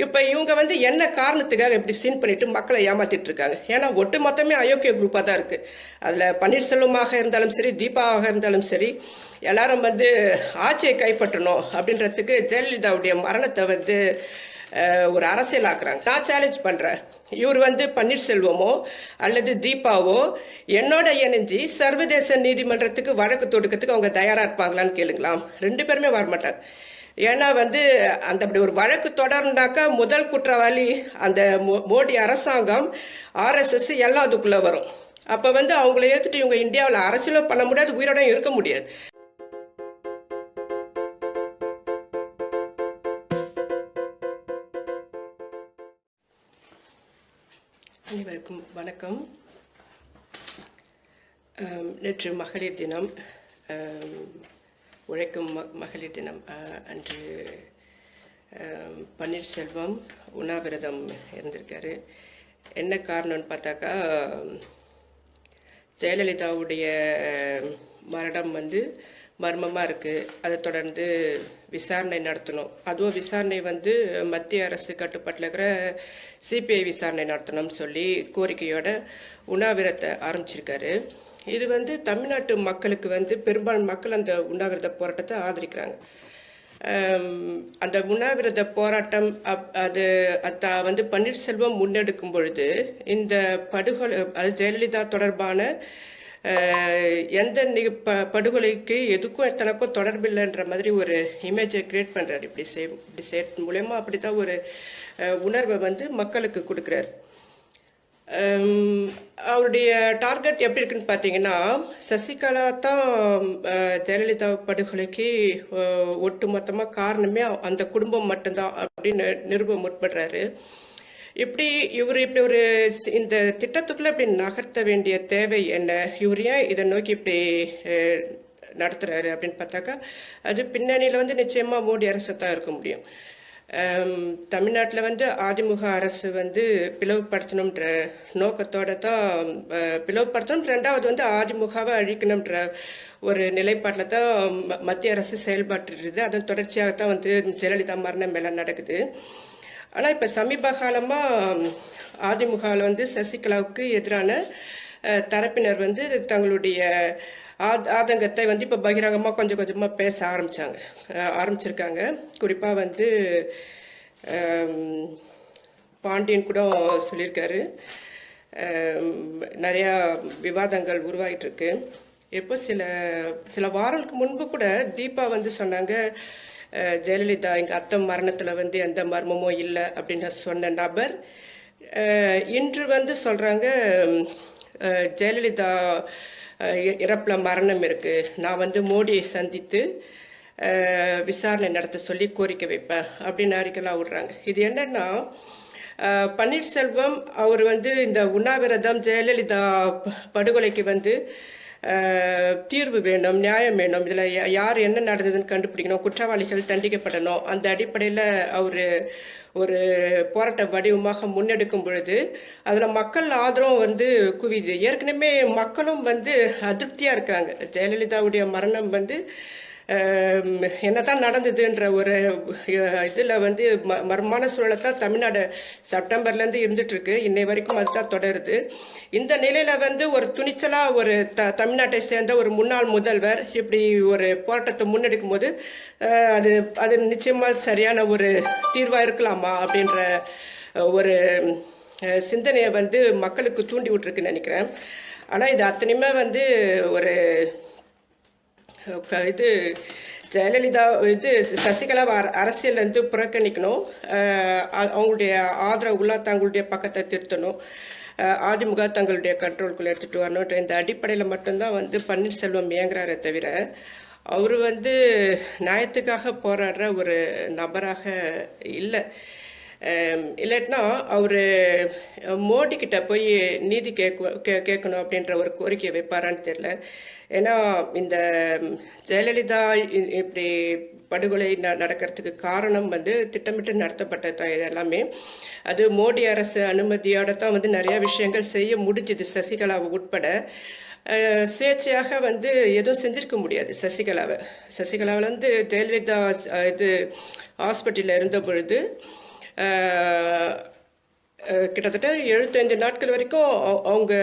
இப்போ இவங்க வந்து என்ன காரணத்துக்காக இப்படி சீன் பண்ணிட்டு மக்களை ஏமாத்திட்டு இருக்காங்க? ஏன்னா ஒட்டு மொத்தமே அயோக்கிய குரூப்பாக தான் இருக்கு. அதில் பன்னீர்செல்வமாக இருந்தாலும் சரி, தீபாவாக இருந்தாலும் சரி, எல்லாரும் வந்து ஆட்சியை கைப்பற்றணும் அப்படின்றதுக்கு ஜெயலலிதாவுடைய மரணத்தை வந்து ஒரு அரசியலாக்குறாங்க. நான் சேலஞ்ச் பண்றேன், இவர் வந்து பன்னீர்செல்வமோ அல்லது தீபாவோ என்னோட இணைஞ்சி சர்வதேச நீதிமன்றத்துக்கு வழக்கு தொடுக்கிறதுக்கு அவங்க தயாரா இருப்பாங்களான்னு கேளுங்களாம். ரெண்டு பேருமே வரமாட்டாங்க. ஏன்னா வந்து அந்த அப்படி ஒரு வழக்கு தொடர்ந்தாக்கா முதல் குற்றவாளி அந்த மோடி அரசாங்கம், ஆர்எஸ்எஸ் எல்லாம் அதுக்குள்ள வரும். அப்ப வந்து அவங்களை ஏத்துட்டு இவங்க இந்தியாவில் அரசியலும் பண்ண முடியாது, உயிரோட இருக்க முடியாது. அனைவருக்கும் வணக்கம். நேற்று மகளிர் தினம், உழைக்கும் மகளிர் தினம் அன்று பன்னீர்செல்வம் உண்ணாவிரதம் இருந்திருக்காரு. என்ன காரணம்னு பார்த்தாக்கா, ஜெயலலிதாவுடைய மரணம் வந்து மர்மமாக இருக்குது. அதை தொடர்ந்து விசாரணை நடத்தணும். அதுவும் விசாரணை வந்து மத்திய அரசு கட்டுப்பாட்டில் இருக்கிற சிபிஐ விசாரணை நடத்தணும்னு சொல்லி கோரிக்கையோட உண்ணாவிரத்தை ஆரம்பிச்சிருக்காரு. இது வந்து தமிழ்நாட்டு மக்களுக்கு வந்து பெரும்பாலான மக்கள் அந்த உண்ணாவிரத போராட்டத்தை ஆதரிக்கிறாங்க. அந்த உண்ணாவிரத போராட்டம் அது வந்து பன்னீர்செல்வம் முன்னெடுக்கும் பொழுது இந்த படுகொலை, அது ஜெயலலிதா தொடர்பான எந்த படுகொலைக்கு எதுக்கும் தனக்கும் தொடர்பில்லைன்ற மாதிரி ஒரு இமேஜை கிரியேட் பண்றாரு. இப்படி செய்ய மூலயமா அப்படித்தான் ஒரு உணர்வை வந்து மக்களுக்கு கொடுக்குறாரு. அவருடைய டார்கெட் எப்படி இருக்குன்னு பார்த்தீங்கன்னா, சசிகலா தான் ஜெயலலிதா படுகொலைக்கு ஒட்டு மொத்தமாக காரணமே அந்த குடும்பம் மட்டும்தான் அப்படின்னு நிரூப முற்படுறாரு. இப்படி ஒரு இந்த திட்டத்துக்குள்ள இப்படி நகர்த்த வேண்டிய தேவை என்ன? இவர் ஏன் இதை நோக்கி இப்படி நடத்துறாரு அப்படின்னு பார்த்தாக்கா, அது பின்னணியில வந்து நிச்சயமா மோடி அரசு தான் இருக்க முடியும். தமிழ்நாட்டில் வந்து அதிமுக அரசு வந்து பிளவுபடுத்தணுன்ற நோக்கத்தோட தான் பிளவுபடுத்தணும். ரெண்டாவது வந்து அதிமுகவை அழிக்கணும்ன்ற ஒரு நிலைப்பாட்டில் தான் மத்திய அரசு செயல்பட்டு. அதன் தொடர்ச்சியாகத்தான் வந்து ஜெயலலிதா மரணம் மேல நடக்குது. ஆனால் இப்போ சமீப காலமாக அதிமுகவில் வந்து சசிகலாவுக்கு எதிரான தரப்பினர் வந்து தங்களுடைய ஆதங்கத்தை வந்து இப்போ பகிரங்கமாக கொஞ்சம் கொஞ்சமாக பேச ஆரம்பிச்சிருக்காங்க. குறிப்பாக வந்து பாண்டியன் கூட சொல்லியிருக்காரு. நிறையா விவாதங்கள் உருவாகிட்டு இருக்கு. இப்போ சில வாரங்களுக்கு முன்பு கூட தீபா வந்து சொன்னாங்க, ஜெயலலிதா எங்கள் அத்தை மரணத்தில் வந்து எந்த மர்மமும் இல்லை அப்படின்னு சொன்ன நபர் இன்று வந்து சொல்கிறாங்க, ஜெயலலிதா இறப்பில் மரணம் இருக்குது, நான் வந்து மோடியை சந்தித்து விசாரணை நடத்த சொல்லி கோரிக்கை வைப்பேன் அப்படின்னு அறிக்கைலாம் விடுறாங்க. இது என்னன்னா, பன்னீர்செல்வம் அவர் வந்து இந்த உண்ணாவிரதம் ஜெயலலிதா படுகொலைக்கு வந்து தீர்வு வேணும், நியாயம் வேணும், இதில் யார் என்ன நடந்ததுன்னு கண்டுபிடிக்கணும், குற்றவாளிகள் தண்டிக்கப்படணும். அந்த அடிப்படையில் அவர் ஒரு போராட்ட வடிவமாக முன்னெடுக்கும் பொழுது அதில் மக்கள் ஆதரவும் வந்து குவிது. ஏற்கனவே மக்களும் வந்து அதிருப்தியாக இருக்காங்க. ஜெயலலிதாவுடைய மரணம் வந்து என்னதான் நடந்ததுன்ற ஒரு இதில் வந்து மர்மமான சூழலை தான் தமிழ்நாடு செப்டம்பர்லேருந்து இருந்துட்டு இருக்கு. இன்னை வரைக்கும் அதுதான் தொடருது. இந்த நிலையில வந்து ஒரு துணிச்சலா ஒரு தமிழ்நாட்டை சேர்ந்த ஒரு முன்னாள் முதல்வர் இப்படி ஒரு போராட்டத்தை முன்னெடுக்கும் போது அது நிச்சயமா சரியான ஒரு தீர்வா இருக்கலாமா அப்படின்ற ஒரு சிந்தனையை வந்து மக்களுக்கு தூண்டி விட்டுருக்குன்னு நினைக்கிறேன். ஆனா இது அத்தனையுமே வந்து ஒரு இது ஜெயலலிதா இது சசிகலா அரசியல் வந்து புறக்கணிக்கணும், அவங்களுடைய ஆதரவுகளா தங்களுடைய பக்கத்தை திருத்தணும், அதிமுக தங்களுடைய கண்ட்ரோலுக்குள்ள எடுத்துட்டு வரணும். இந்த அடிப்படையில் மட்டும்தான் வந்து பன்னீர்செல்வம் இயங்குறாரே தவிர அவர் வந்து நியாயத்துக்காக போராடுற ஒரு நபராக இல்லை. இல்லாட்டினா அவர் மோடி கிட்ட போய் நீதி கேட்கணும் அப்படின்ற ஒரு கோரிக்கையை வைப்பாரான்னு தெரியல. ஏன்னா இந்த ஜெயலலிதா இப்படி படுகொலை நடக்கிறதுக்கு காரணம் வந்து திட்டமிட்டு நடத்தப்பட்ட எல்லாமே. அது மோடி அரசு அனுமதியோட தான் வந்து நிறைய விஷயங்கள் செய்ய முடிஞ்சுது, சசிகலாவை உட்பட. சுயேட்சையாக வந்து எதுவும் செஞ்சிருக்க முடியாது சசிகலாவில் வந்து ஜெயலலிதா இது ஹாஸ்பிட்டலில் இருந்த பொழுது கிட்டத்தட்ட 75 நாட்கள் வரைக்கும் அவங்க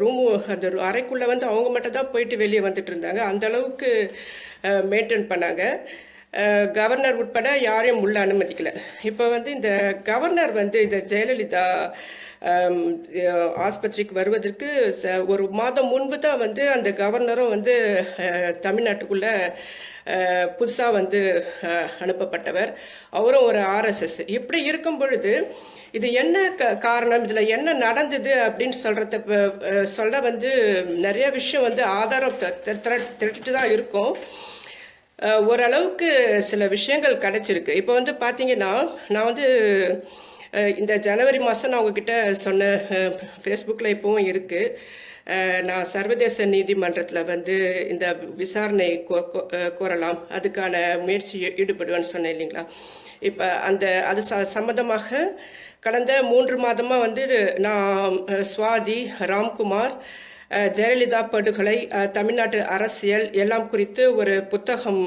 ரூமு அந்த அறைக்குள்ளே வந்து அவங்க மட்டும் தான் போயிட்டு வெளியே வந்துட்டு இருந்தாங்க. அந்த அளவுக்கு மெயின்டைன் பண்ணாங்க. கவர்னர் உட்பட யாரையும் உள்ள அனுமதிக்கல. இப்போ வந்து இந்த கவர்னர் வந்து இந்த ஜெயலலிதா ஆஸ்பத்திரிக்கு வருவதற்கு ஒரு மாதம் முன்பு தான் வந்து அந்த கவர்னரும் வந்து தமிழ்நாட்டுக்குள்ள புதுசாக வந்து அனுப்பப்பட்டவர். அவரும் ஒரு ஆர்எஸ்எஸ். இப்படி இருக்கும் பொழுது இது என்ன காரணம், இதில் என்ன நடந்தது அப்படின்னு சொல்ல வந்து நிறைய விஷயம் வந்து ஆதாரம் திரட்டிட்டு தான் இருக்கும். ஓரளவுக்கு சில விஷயங்கள் கிடைச்சிருக்கு. இப்போ வந்து பார்த்தீங்கன்னா, நான் வந்து இந்த ஜனவரி மாதம் நான் உங்ககிட்ட சொன்ன ஃபேஸ்புக்கில் இப்போவும் இருக்குது. நான் சர்வதேச நீதிமன்றத்தில் வந்து இந்த விசாரணை கோரலாம், அதுக்கான முயற்சி ஈடுபடுவேன்னு சொன்னேன் இல்லைங்களா. இப்போ அது சம்மந்தமாக கடந்த 3 மாதமாக வந்து நான் சுவாதி, ராம்குமார், ஜெயலலிதா படுகொலை, தமிழ்நாட்டு அரசியல் எல்லாம் குறித்து ஒரு புத்தகம்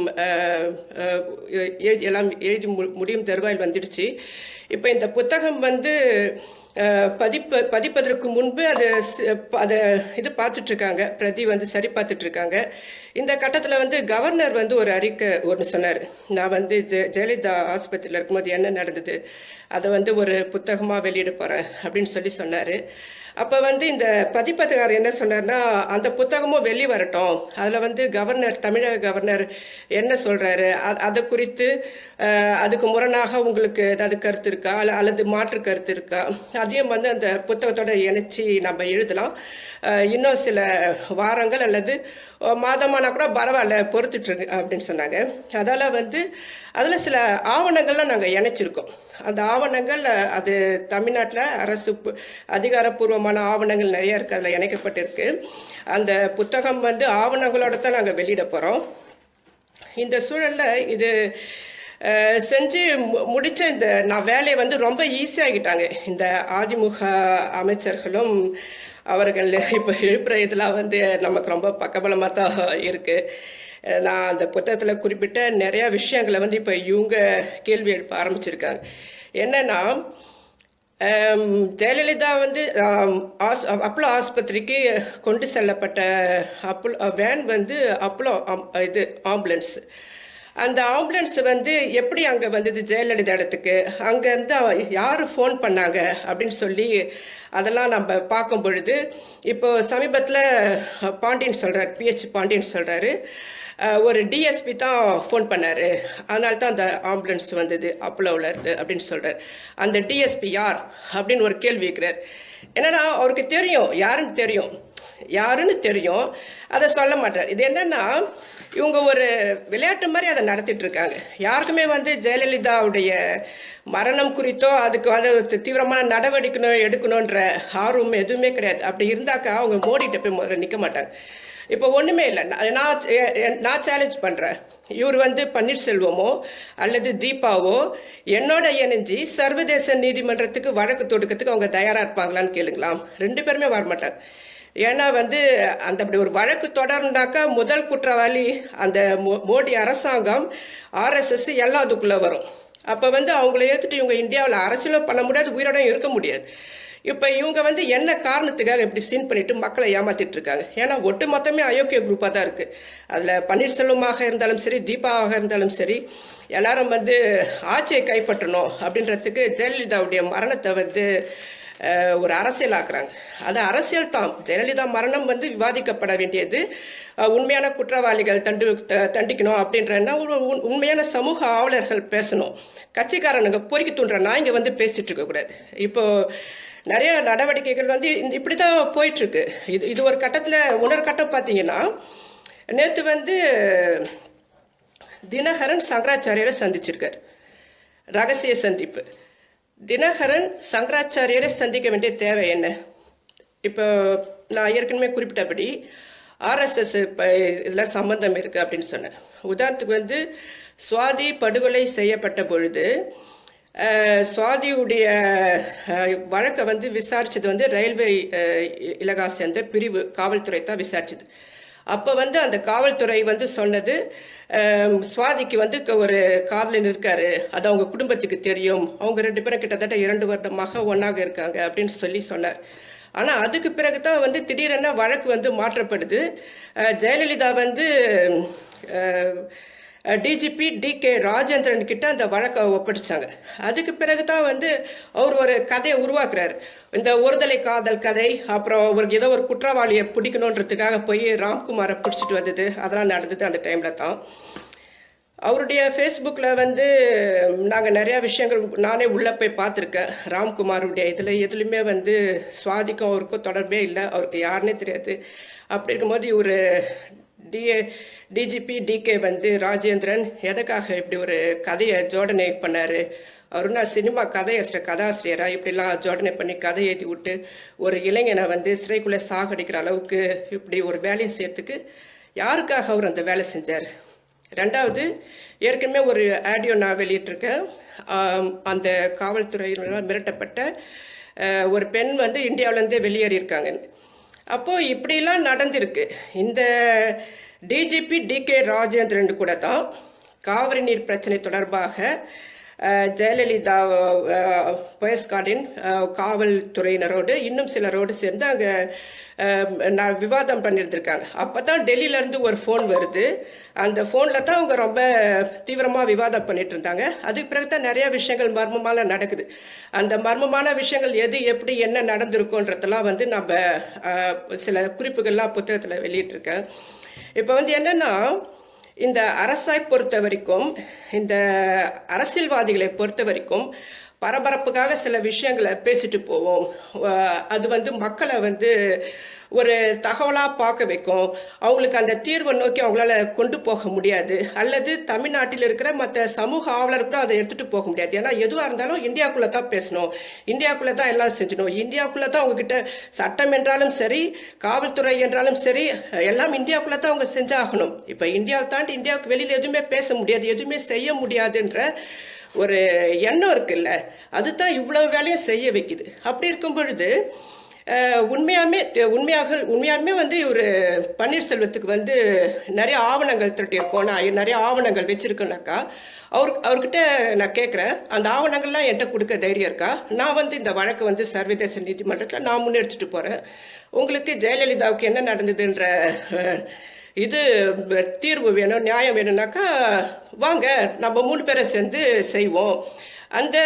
எல்லாம் எழுதி முடியும் தருவாயில் வந்துடுச்சு. இப்போ இந்த புத்தகம் வந்து பதிப்பதற்கு முன்பு அதை இது பார்த்துட்டு இருக்காங்க, பிரதி வந்து சரி பார்த்துட்டு இருக்காங்க. இந்த கட்டத்தில் வந்து கவர்னர் வந்து ஒரு அறிக்கை ஒன்று சொன்னார். நான் வந்து ஜெயலலிதா ஆஸ்பத்திரியில் இருக்கும்போது என்ன நடந்தது அதை வந்து ஒரு புத்தகமாக வெளியிட போகிறேன் அப்படின்னு சொன்னார். அப்போ வந்து இந்த பதிப்பதிகாரர் என்ன சொன்னார்னா, அந்த புத்தகமும் வெளியே வரட்டும், அதில் வந்து தமிழக கவர்னர் என்ன சொல்கிறாரு அதை குறித்து அதுக்கு முரணாக உங்களுக்கு ஏதாவது கருத்து இருக்கா அல்லது மாற்று கருத்து இருக்கா, அதையும் வந்து அந்த புத்தகத்தோட இணைச்சி நம்ம எழுதலாம். இன்னும் சில வாரங்கள் அல்லது மாதமானா கூட பரவாயில்ல, பொறுத்துட்ருக்கு அப்படின்னு சொன்னாங்க. அதால் வந்து அதில் சில ஆவணங்கள்லாம் நாங்கள் இணைச்சிருக்கோம். அந்த ஆவணங்கள் அது தமிழ்நாட்டில் அரசு அதிகாரப்பூர்வமான ஆவணங்கள் நிறைய இருக்குது, அதில் இணைக்கப்பட்டிருக்கு. அந்த புத்தகம் வந்து ஆவணங்களோட தான் நாங்கள் வெளியிட போகிறோம். இந்த சூழலில் இது செஞ்சு முடித்த இந்த நான் வேலையை வந்து ரொம்ப ஈஸியாகிட்டாங்க இந்த அதிமுக அமைச்சர்களும். அவர்கள் இப்போ எழுப்புற இதெல்லாம் வந்து நமக்கு ரொம்ப பக்கபலமாக தான் இருக்குது. நான் அந்த புத்தகத்தில் குறிப்பிட்ட நிறையா விஷயங்களை வந்து இப்போ இவங்க கேள்வி எழுப்ப ஆரம்பிச்சிருக்காங்க. என்னன்னா, ஜெயலலிதா வந்து அப்போலோ ஆஸ்பத்திரிக்கு கொண்டு செல்லப்பட்ட வேன் வந்து அப்போலோ ஆம்புலன்ஸ். அந்த ஆம்புலன்ஸ் வந்து எப்படி அங்கே வந்தது ஜெயலலிதா இடத்துக்கு, அங்கேருந்து யார் ஃபோன் பண்ணாங்க அப்படின்னு சொல்லி அதெல்லாம் நம்ம பார்க்கும் பொழுது, இப்போ சமீபத்தில் பாண்டியன் சொல்கிறார், பிஹெச் பாண்டியன் சொல்கிறாரு, ஒரு டிஎஸ்பி தான் ஃபோன் பண்ணார், அதனால தான் அந்த ஆம்புலன்ஸ் வந்தது அப்போலோவில் இருந்து அப்படின்னு சொல்கிறார். அந்த டிஎஸ்பி யார் அப்படின்னு ஒரு கேள்வி இருக்கிறார். என்னன்னா, அவருக்கு தெரியும் யாருன்னு தெரியும், அதை சொல்ல மாட்டார். இது என்னன்னா, இவங்க ஒரு விளையாட்டு மாதிரி அதை நடத்திட்டு இருக்காங்க. யாருக்குமே வந்து ஜெயலலிதாவுடைய மரணம் குறித்தோ அதுக்கு வந்து தீவிரமான நடவடிக்கை எடுக்கணுன்ற ஆர்வம் எதுவுமே கிடையாது. அப்படி இருந்தாக்கா அவங்க மோடிட்ட போய் முதல்ல நிற்க மாட்டாங்க. இப்போ ஒன்றுமே இல்லை. நான் சேலஞ்ச் பண்ணுறேன், இவர் வந்து பன்னீர்செல்வமோ அல்லது தீபாவோ என்னோட இணைஞ்சி சர்வதேச நீதிமன்றத்துக்கு வழக்கு தொடுக்கிறதுக்கு அவங்க தயாராக இருப்பாங்களான்னு கேளுங்களாம். 2 பேருமே வரமாட்டாங்க. ஏன்னா வந்து அந்த அப்படி ஒரு வழக்கு தொடர்ந்தாக்கா முதல் குற்றவாளி அந்த மோடி அரசாங்கம், ஆர்எஸ்எஸ் எல்லாம் அதுக்குள்ளே வரும். அப்போ வந்து அவங்கள ஏற்றுட்டு இவங்க இந்தியாவில் அரசியலும் பண்ண முடியாது, உயிரோடையும் இருக்க முடியாது. இப்போ இவங்க வந்து என்ன காரணத்துக்காக இப்படி சீன் பண்ணிட்டு மக்களை ஏமாத்திட்டு இருக்காங்க. ஏன்னா ஒட்டு மொத்தமே அயோக்கிய குரூப்பாக தான் இருக்குது. அதில் பன்னீர்செல்வமாக இருந்தாலும் சரி, தீபாவாக இருந்தாலும் சரி, எல்லாரும் வந்து ஆட்சியை கைப்பற்றணும் அப்படின்றதுக்கு ஜெயலலிதாவுடைய மரணத்தை வந்து ஒரு அரசியலாக்குறாங்க. அது அரசியல் தான். ஜெயலலிதா மரணம் வந்து விவாதிக்கப்பட வேண்டியது, உண்மையான குற்றவாளிகள் தண்டிக்கணும் அப்படின்றனா ஒரு உண்மையான சமூக ஆவலர்கள் பேசணும். கட்சிக்காரனுங்க பொறுக்கி தூண்டுற நான் இங்கே வந்து பேசிட்டு இருக்கக்கூடாது. இப்போ நிறைய நடவடிக்கைகள் வந்து இப்படி தான் போயிட்டுருக்கு. இது ஒரு கட்டத்தில் இன்னொரு கட்டம் பார்த்தீங்கன்னா, நேற்று வந்து தினகரன் சங்கராச்சாரியரை சந்திச்சிருக்கார், ரகசிய சந்திப்பு. தினகரன் சங்கராச்சாரியரை சந்திக்க வேண்டிய தேவை என்ன? இப்போ நான் ஏற்கனவே குறிப்பிட்டபடி ஆர்எஸ்எஸ் இப்போ இதில் சம்பந்தம் இருக்குது அப்படின்னு சொன்னேன். உதாரணத்துக்கு வந்து சுவாதி படுகொலை செய்யப்பட்ட பொழுது சுவாதியுடைய வழக்கை வந்து விசாரிச்சது வந்து ரயில்வே இலகா சேர்ந்த பிரிவு காவல்துறை தான் விசாரிச்சது. அப்போ வந்து அந்த காவல்துறை வந்து சொன்னது, சுவாதிக்கு வந்து ஒரு காதலன் இருக்காரு, அது அவங்க குடும்பத்துக்கு தெரியும், அவங்க 2 பேரும் கிட்டத்தட்ட 2 வருடமாக ஒன்னாக இருக்காங்க அப்படின்னு சொன்னார். ஆனா அதுக்கு பிறகுதான் வந்து திடீரென வழக்கு வந்து மாற்றப்படுது. ஜெயலலிதா வந்து டிஜிபி டி.கே. ராஜேந்திரன் கிட்ட அந்த வழக்கை ஒப்படைச்சாங்க. அதுக்கு பிறகுதான் வந்து அவர் ஒரு கதையை உருவாக்குறாரு. இந்த ஒருதலை காதல் கதை, அப்புறம் ஏதோ ஒரு குற்றவாளியை பிடிக்கணுன்றதுக்காக போய் ராம்குமாரை பிடிச்சிட்டு வந்தது, அதெல்லாம் நடந்தது அந்த டைம்ல தான். அவருடைய ஃபேஸ்புக்கில் வந்து நாங்கள் நிறையா விஷயங்கள் நானே உள்ளே போய் பார்த்துருக்கேன். ராம்குமாருடைய எதுலையுமே வந்து சுவாதிக்கும் அவருக்கும் தொடர்பே இல்லை, அவருக்கு யாருன்னே தெரியாது. அப்படி இருக்கும்போது இவர் டிஜிபி டி.கே. வந்து ராஜேந்திரன் எதுக்காக இப்படி ஒரு கதையை ஜோடனை பண்ணாரு? அவருன்னா சினிமா கதாசிரியரா இப்படிலாம் ஜோடனை பண்ணி கதை எழுதி விட்டு ஒரு இளைஞனை வந்து சிறைக்குள்ளே சாகடிக்கிற அளவுக்கு இப்படி ஒரு வேலையை செய்யறதுக்கு யாருக்காக அவர் அந்த வேலை செஞ்சார்? ரெண்டாவது, ஏற்கனவே ஒரு ஆடியோ நான் வெளியிட்டிருக்கேன். அந்த காவல்துறையினால் மிரட்டப்பட்ட ஒரு பெண் வந்து இந்தியாவிலேருந்தே வெளியேறியிருக்காங்க. அப்போது இப்படிலாம் நடந்திருக்கு. இந்த டிஜிபி டி.கே. ராஜேந்திரன் கூட தான் காவிரி நீர் பிரச்சனை தொடர்பாக ஜெயலலிதா போயஸ்கார்டின் காவல்துறையினரோடு இன்னும் சிலரோடு சேர்ந்து அங்கே விவாதம் பண்ணியிருந்திருக்காங்க. அப்போ தான் டெல்லியிலேருந்து ஒரு ஃபோன் வருது. அந்த ஃபோனில் தான் அவங்க ரொம்ப தீவிரமாக விவாதம் பண்ணிட்டு இருந்தாங்க. அதுக்கு பிறகு தான் நிறைய விஷயங்கள் மர்மமாக நடக்குது. அந்த மர்மமான விஷயங்கள் எது எப்படி என்ன நடந்திருக்குன்றதெல்லாம் வந்து நம்ம சில குறிப்புகள்லாம் புத்தகத்தில் வெளியிட்டிருக்கேன். இப்போ வந்து என்னன்னா, இந்த அரசை பொறுத்த வரைக்கும், இந்த அரசியல்வாதிகளை பொறுத்த வரைக்கும் பரபரப்புக்காக சில விஷயங்களை பேசிட்டு போவோம். அது வந்து மக்களை வந்து ஒரு தகவலாக பார்க்க வைக்கும். அவங்களுக்கு அந்த தீர்வை நோக்கி அவங்களால கொண்டு போக முடியாது. அல்லது தமிழ்நாட்டில் இருக்கிற மற்ற சமூக ஆவலர் கூட அதை எடுத்துட்டு போக முடியாது. ஏன்னா எதுவாக இருந்தாலும் இந்தியாவுக்குள்ள தான் பேசணும், இந்தியாவுக்குள்ள தான் எல்லாம் செஞ்சணும், இந்தியாவுக்குள்ள தான் அவங்ககிட்ட சட்டம் என்றாலும் சரி, காவல்துறை என்றாலும் சரி, எல்லாம் இந்தியாவுக்குள்ள தான் அவங்க செஞ்சாகணும். இப்போ இந்தியாவை தாண்டி இந்தியாவுக்கு வெளியில் எதுவுமே பேச முடியாது, எதுவுமே செய்ய முடியாதுன்ற ஒரு எண்ணம் இருக்குல்ல, அதுதான் இவ்வளவு வேலையும் செய்ய வைக்குது. அப்படி இருக்கும் பொழுது உண்மையாலுமே வந்து ஒரு பன்னீர்செல்வத்துக்கு வந்து நிறைய ஆவணங்கள் திரட்டியிருக்கோம், நான் நிறைய ஆவணங்கள் வச்சிருக்கேனாக்கா, அவர்கிட்ட நான் கேட்குறேன், அந்த ஆவணங்கள்லாம் என்கிட்ட கொடுக்க தைரியம் இருக்கா? நான் வந்து இந்த வழக்கு வந்து சர்வதேச நீதிமன்றத்தில் நான் முன்னெடுத்துட்டு போகிறேன். உங்களுக்கு ஜெயலலிதாவுக்கு என்ன நடந்ததுன்ற இது தீர்வு வேணும், நியாயம் வேணும்னாக்கா வாங்க, நம்ம 3 பேரை சேர்ந்து செய்வோம். அந்த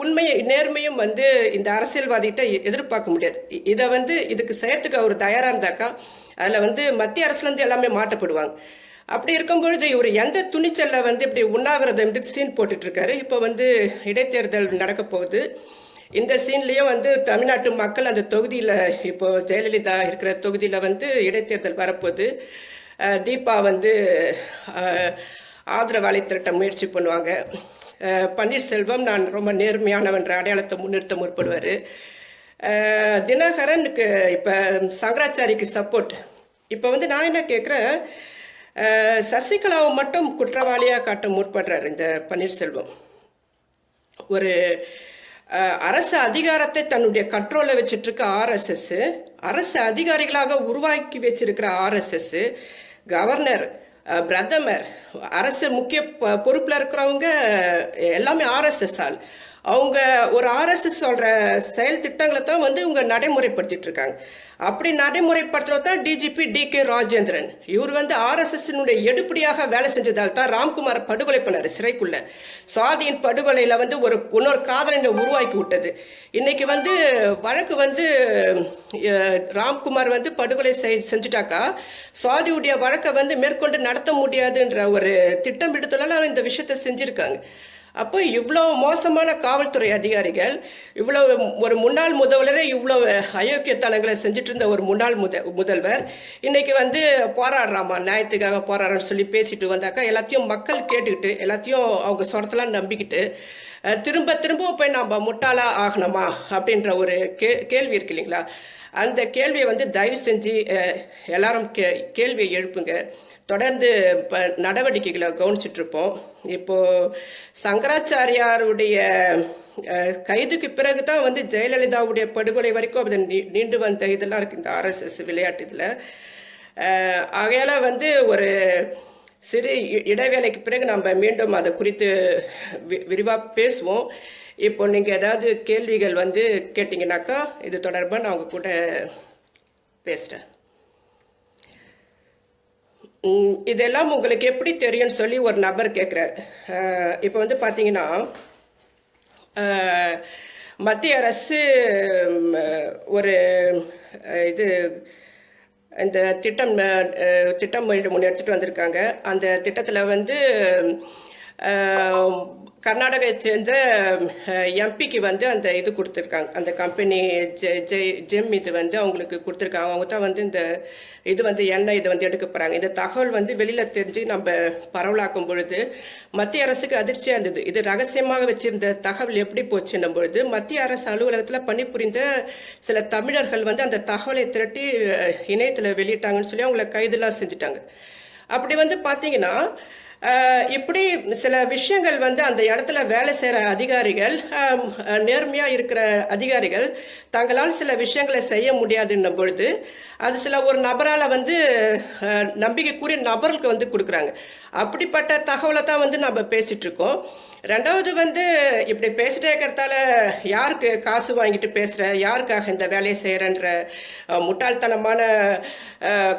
உண்மையை நேர்மையும் வந்து இந்த அரசியல்வாதிகிட்ட எதிர்பார்க்க முடியாது. இதை வந்து இதுக்கு செய்யறதுக்கு அவர் தயாரா இருந்தாக்கா அதில் வந்து மத்திய அரசுலேருந்து எல்லாமே மாட்டப்படுவாங்க. அப்படி இருக்கும்பொழுது இவர் எந்த துணிச்சல்ல வந்து இப்படி உண்ணாவிரதம் சீன் போட்டுட்டு இருக்காரு. இப்போ வந்து இடைத்தேர்தல் நடக்க போகுது. இந்த சீன்லயும் வந்து தமிழ்நாட்டு மக்கள் அந்த தொகுதியில், இப்போ ஜெயலலிதா இருக்கிற தொகுதியில் வந்து இடைத்தேர்தல் வரப்போகுது. தீபா வந்து ஆதரவாளை திரட்ட முயற்சி பண்ணுவாங்க. பன்னீர்செல்வம் நான் ரொம்ப நேர்மையானவன்ற அடையாளத்தை முன்னிறுத்த முற்படுவார். தினகரனுக்கு இப்போ சங்கராச்சாரிக்கு சப்போர்ட். இப்போ வந்து நான் என்ன கேட்குறேன், சசிகலாவை மட்டும் குற்றவாளியாக காட்ட முற்படுறாரு இந்த பன்னீர்செல்வம். ஒரு அரசு அதிகாரத்தை தன்னுடைய கண்ட்ரோலில் வச்சுட்டு இருக்க ஆர்எஸ்எஸ், அரசு அதிகாரிகளாக உருவாக்கி வச்சிருக்கிற ஆர்எஸ்எஸ், கவர்னர், பிரதமர், அரசு முக்கிய பொறுப்பில் இருக்கிறவங்க எல்லாமே ஆர்எஸ்எஸ் ஆள். அவங்க ஒரு ஆர்எஸ்எஸ் சொல்ற செயல் திட்டங்களை தான் வந்து இவங்க நடைமுறைப்படுத்திட்டு இருக்காங்க. அப்படி நடைமுறைப்படுத்துறது தான் டிஜிபி டி.கே. ராஜேந்திரன். இவர் வந்து ஆர்எஸ்எஸ் எடுப்படியாக வேலை செஞ்சதால் தான் ராம்குமார் படுகொலை பண்ணாரு சிறைக்குள்ள. சுவாதியின் படுகொலையில வந்து இன்னொரு காதலனை உருவாக்கி விட்டது. இன்னைக்கு வந்து வழக்கு வந்து ராம்குமார் வந்து படுகொலை செஞ்சுட்டாக்கா சுவாதியுடைய வழக்கை வந்து மேற்கொண்டு நடத்த முடியாதுன்ற ஒரு திட்டமிடுதலால இந்த விஷயத்த செஞ்சிருக்காங்க. அப்போ இவ்வளோ மோசமான காவல்துறை அதிகாரிகள், இவ்வளோ ஒரு முன்னாள் முதல்வரே இவ்வளோ அயோக்கியத்தனங்களை செஞ்சுட்டு இருந்த ஒரு முன்னாள் முதல்வர் இன்னைக்கு வந்து போராடுறாமா, நியாயத்துக்காக போராடுறன்னு சொல்லி பேசிட்டு வந்தாக்கா எல்லாத்தையும் மக்கள் கேட்டுக்கிட்டு எல்லாத்தையும் அவங்க சொரத்தெல்லாம் நம்பிக்கிட்டு திரும்ப திரும்ப போய் நம்ம முட்டாளா ஆகணுமா அப்படின்ற ஒரு கேள்வி இருக்கு இல்லைங்களா? அந்த கேள்வியை வந்து தயவு செஞ்சு எல்லாரும் கேள்வியை எழுப்புங்க. தொடர்ந்து நடவடிக்கைகளை கவனிச்சுட்டு இருப்போம். இப்போ சங்கராச்சாரியாருடைய கைதுக்கு பிறகுதான் வந்து ஜெயலலிதாவுடைய படுகொலை வரைக்கும் அது நீண்டு வந்த இதெல்லாம் இருக்கு இந்த ஆர்எஸ்எஸ் விளையாட்டு. இதில் ஆகையால வந்து ஒரு சிறு இடைவேளைக்கு பிறகு நம்ம மீண்டும் அதை குறித்து விரிவாக பேசுவோம். இப்போ நீங்கள் ஏதாவது கேள்விகள் வந்து கேட்டிங்கனாக்கா இது தொடர்பாக நான் உங்க கூட பேசுகிறேன். இதெல்லாம் உங்களுக்கு எப்படி தெரியும்னு சொல்லி ஒரு நபர் கேட்குறார். இப்போ வந்து பார்த்தீங்கன்னா மத்திய அரசு ஒரு இது இந்த திட்டம் முன்னெடுத்துட்டு வந்திருக்காங்க. அந்த திட்டத்தில் வந்து கர்நாடகத்தை சேர்ந்த எம்பிக்கு வந்து அந்த இது கொடுத்துருக்காங்க. அந்த கம்பெனி ஜெம் இது வந்து அவங்களுக்கு கொடுத்துருக்காங்க. அவங்க தான் வந்து இந்த இது வந்து எண்ணெய் இது வந்து எடுக்க போகிறாங்க. இந்த தகவல் வந்து வெளியில் தெரிஞ்சு நம்ம பரவலாக்கும் பொழுது மத்திய அரசுக்கு அதிர்ச்சியாக இருந்தது. இது ரகசியமாக வச்சிருந்த தகவல் எப்படி போச்சுன்னும் பொழுது மத்திய அரசு அலுவலகத்தில் பணிபுரிந்த சில தமிழர்கள் வந்து அந்த தகவலை திரட்டி இணையத்தில் வெளியிட்டாங்கன்னு சொல்லி அவங்கள கைதுலாம் செஞ்சுட்டாங்க. அப்படி வந்து பார்த்தீங்கன்னா இப்படி சில விஷயங்கள் வந்து அந்த இடத்துல வேலை செய்கிற அதிகாரிகள், நேர்மையாக இருக்கிற அதிகாரிகள் தங்களால் சில விஷயங்களை செய்ய முடியாதுன்னும் பொழுது அது சில ஒரு நபரால் வந்து நம்பிக்கைக்குரிய நபர்களுக்கு வந்து கொடுக்குறாங்க. அப்படிப்பட்ட தகவலை தான் வந்து நம்ம பேசிட்டு இருக்கோம். ரெண்டாவது வந்து இப்படி பேசிட்டே இருக்கிறதால யாருக்கு காசு வாங்கிட்டு பேசுகிற, யாருக்காக இந்த வேலையை செய்கிறன்ற முட்டாள்தனமான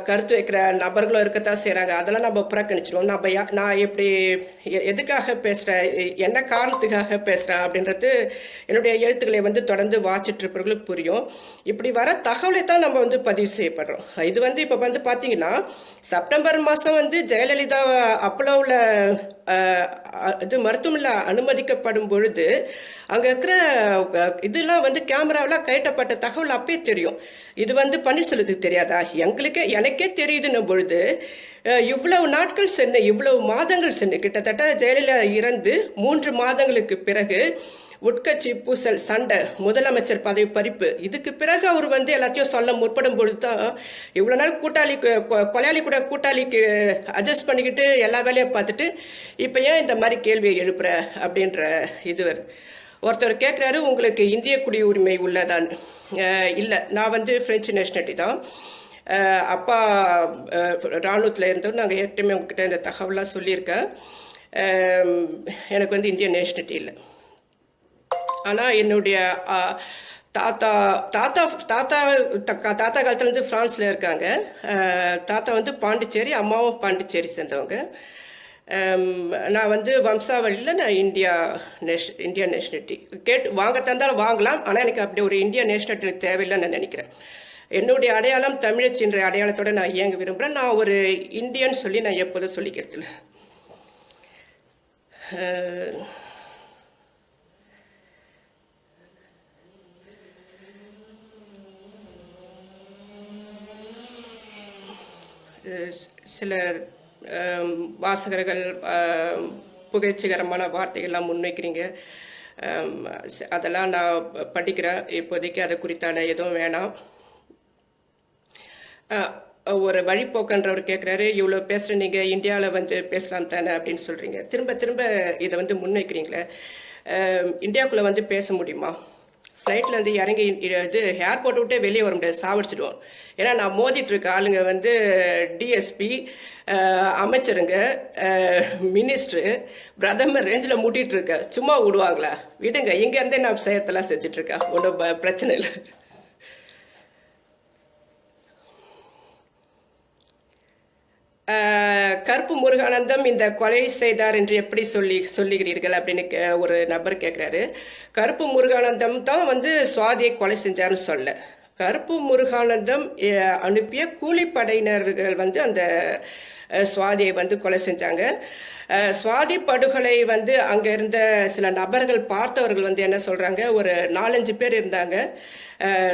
கருத்து வைக்கிற நபர்களும் இருக்கத்தான் செய்கிறாங்க. அதெல்லாம் நம்ம புறக்கணிச்சிடுவோம். நான் எப்படி எதுக்காக பேசுகிறேன், என்ன காரணத்துக்காக பேசுகிறேன் அப்படின்றது என்னுடைய எழுத்துக்களை வந்து தொடர்ந்து வாசிட்டு இருப்பவர்களுக்கு புரியும். இப்படி வர தகவலை தான் நம்ம வந்து பதிவு செய்யப்படுறோம். இது வந்து இப்போ வந்து பார்த்தீங்கன்னா செப்டம்பர் மாதம் வந்து ஜெயலலிதா அப்போலோவில் இது மருத்துவமனையில் அனுமதிக்கப்படும் பொழுது அங்கே இருக்கிற இதெல்லாம் வந்து கேமராவெலாம் கைட்டப்பட்ட தகவல் அப்பே தெரியும். இது வந்து பன்னீர்செல்வத்துக்கு தெரியாதா? எனக்கே தெரியுதுன்னும் பொழுது இவ்வளவு நாட்கள் சென்று இவ்வளவு மாதங்கள் சென்று கிட்டத்தட்ட ஜெயலலிதா இறந்து 3 மாதங்களுக்கு பிறகு உட்கட்சி பூசல், சண்டை, முதலமைச்சர் பதவி பறிப்பு, இதுக்கு பிறகு அவர் வந்து எல்லாத்தையும் சொல்ல முற்படும் பொழுது தான் இவ்வளோ நாள் கொலையாளி கூட கூட்டாளிக்கு அட்ஜஸ்ட் பண்ணிக்கிட்டு எல்லா வேலையும் பார்த்துட்டு இப்போ ஏன் இந்த மாதிரி கேள்வியை எழுப்புற அப்படின்ற இது ஒருத்தர் கேட்குறாரு, உங்களுக்கு இந்திய குடியுரிமை உள்ளதான்? இல்லை, நான் வந்து பிரெஞ்சு நேஷனாலிட்டி தான். அப்பா இராணுவத்தில் இருந்தோம். நாங்கள் ஏற்கனவே உங்ககிட்ட இந்த தகவலாம் சொல்லியிருக்கேன். எனக்கு வந்து இந்தியன் நேஷனாலிட்டி இல்லை. ஆனால் என்னுடைய தாத்தா தாத்தா தாத்தா தாத்தா காலத்துலேருந்து ஃப்ரான்ஸில் இருக்காங்க. தாத்தா வந்து பாண்டிச்சேரி, அம்மாவும் பாண்டிச்சேரி சேர்ந்தவங்க. நான் வந்து வம்சாவளியில் நான் இந்தியா நேஷனாலிட்டி வாங்க தந்தாலும் வாங்கலாம். ஆனால் எனக்கு அப்படி ஒரு இந்தியா நேஷனாலிட்டி எனக்கு தேவையில்லைன்னு நான் நினைக்கிறேன். என்னுடைய அடையாளம் தமிழச்சின்ற அடையாளத்தோடு நான் இயங்க விரும்புகிறேன். நான் ஒரு இந்தியன்னு சொல்லி நான் எப்போதும் சொல்லிக்கிறது இல்லை. சில வாசகர்கள் புகழ்ச்சிகரமான வார்த்தைகள்லாம் முன்வைக்கிறீங்க. அதெல்லாம் நான் படிக்கிறேன். இப்போதைக்கு அதை குறித்தான எதுவும் வேணாம். ஒரு வழிபோக்கன்றவர் கேட்குறாரு, இவ்வளோ பேசுகிற நீங்கள் இந்தியாவில் வந்து பேசலாம் தானே அப்படின்னு சொல்கிறீங்க. திரும்ப திரும்ப இதை வந்து முன்வைக்கிறீங்களே. இந்தியாவுக்குள்ளே வந்து பேச முடியுமா? ஃப்ளைட்டில் வந்து இறங்கி இது ஏர்போர்ட் விட்டே வெளியே வர முடியாது, சாவடிச்சிடுவோம். ஏன்னா நான் மோதிட்டு இருக்க ஆளுங்க வந்து டிஎஸ்பி, அமைச்சருங்க, மினிஸ்டரு, பிரதமர் ரேஞ்சில் மூட்டிகிட்டு இருக்க. சும்மா விடுவாங்களா? விடுங்க, இங்கேருந்தே நான் செய்யறதெல்லாம் செஞ்சிட்ருக்கேன். ஒன்றும் பிரச்சனை இல்லை. கருப்பு முருகானந்தம் இந்த கொலை செய்தார் என்று எப்படி சொல்லுகிறீர்கள் அப்படின்னு ஒரு நபர் கேட்குறாரு. கருப்பு முருகானந்தம் தான் வந்து சுவாதியை கொலை செஞ்சாருன்னு சொல்ல. கருப்பு முருகானந்தம் அனுப்பிய கூலிப்படையினர்கள் வந்து அந்த சுவாதியை வந்து கொலை செஞ்சாங்க. சுவாதி படுகொலை வந்து அங்கே இருந்த சில நபர்கள் பார்த்தவர்கள் வந்து என்ன சொல்கிறாங்க, ஒரு 4-5 பேர் இருந்தாங்க.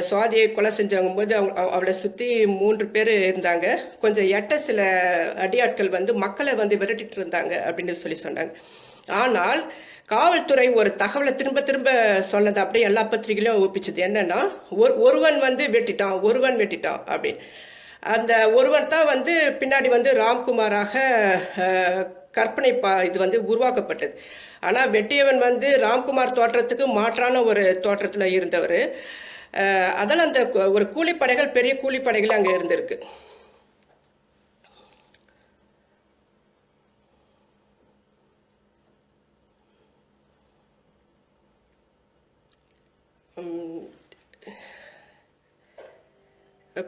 சுவாதியை கொலை செஞ்சவங்க போது அவளை சுற்றி 3 பேர் இருந்தாங்க. கொஞ்சம் சில அடியாட்கள் வந்து மக்களை வந்து விரட்டிட்டு இருந்தாங்க அப்படின்னு சொன்னாங்க. ஆனால் காவல்துறை ஒரு தகவலை திரும்ப திரும்ப சொன்னது அப்படியே எல்லா பத்திரிகையிலும் ஒப்பிச்சது. என்னன்னா, ஒருவன் வந்து வெட்டிட்டான் அப்படின்னு. அந்த ஒருவன் தான் வந்து பின்னாடி வந்து ராம்குமாராக கற்பனை இது வந்து உருவாக்கப்பட்டது. ஆனால் வெட்டியவன் வந்து ராம்குமார் தோற்றத்துக்கு மாற்றான ஒரு தோற்றத்தில் இருந்தவர். அதெல்லாம் அந்த ஒரு கூலிப்படைகள், பெரிய கூலிப்படைகள் அங்கே இருந்திருக்கு.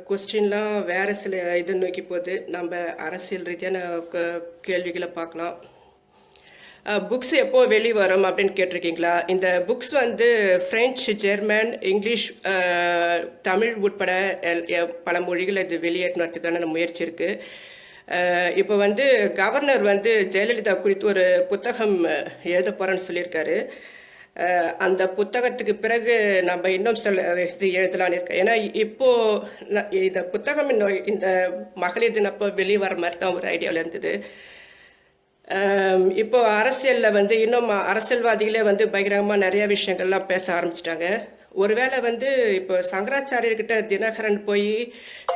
கொஸ்டின்லாம் வேறு சில இது நோக்கி போகுது. நம்ம அரசியல் ரீதியான கேள்விகளை பார்க்கலாம். புக்ஸ் எப்போ வெளிவரும் அப்படின்னு கேட்டிருக்கீங்களா? இந்த புக்ஸ் வந்து ஃப்ரெஞ்சு, ஜெர்மன், இங்கிலீஷ், தமிழ் உட்பட பல மொழிகள் இது வெளியேற்றினதுக்கான முயற்சி இருக்குது. இப்போ வந்து கவர்னர் வந்து ஜெயலலிதா குறித்து ஒரு புத்தகம் எழுத போகிறேன்னு சொல்லியிருக்காரு. அந்த புத்தகத்துக்கு பிறகு நம்ம இன்னும் சில இது எழுதலான்னு இருக்கேன். ஏன்னா இப்போது இந்த புத்தகம் இந்த மகளிர் தினப்போ வெளியே வர மாதிரி தான் ஒரு ஐடியாவில் இருந்தது. இப்போ அரசியலில் வந்து இன்னும் அரசியல்வாதிகளே வந்து பகிரங்கமாக நிறைய விஷயங்கள்லாம் பேச ஆரம்பிச்சிட்டாங்க. ஒருவேளை வந்து இப்போ சங்கராச்சாரியர்கிட்ட தினகரன் போய்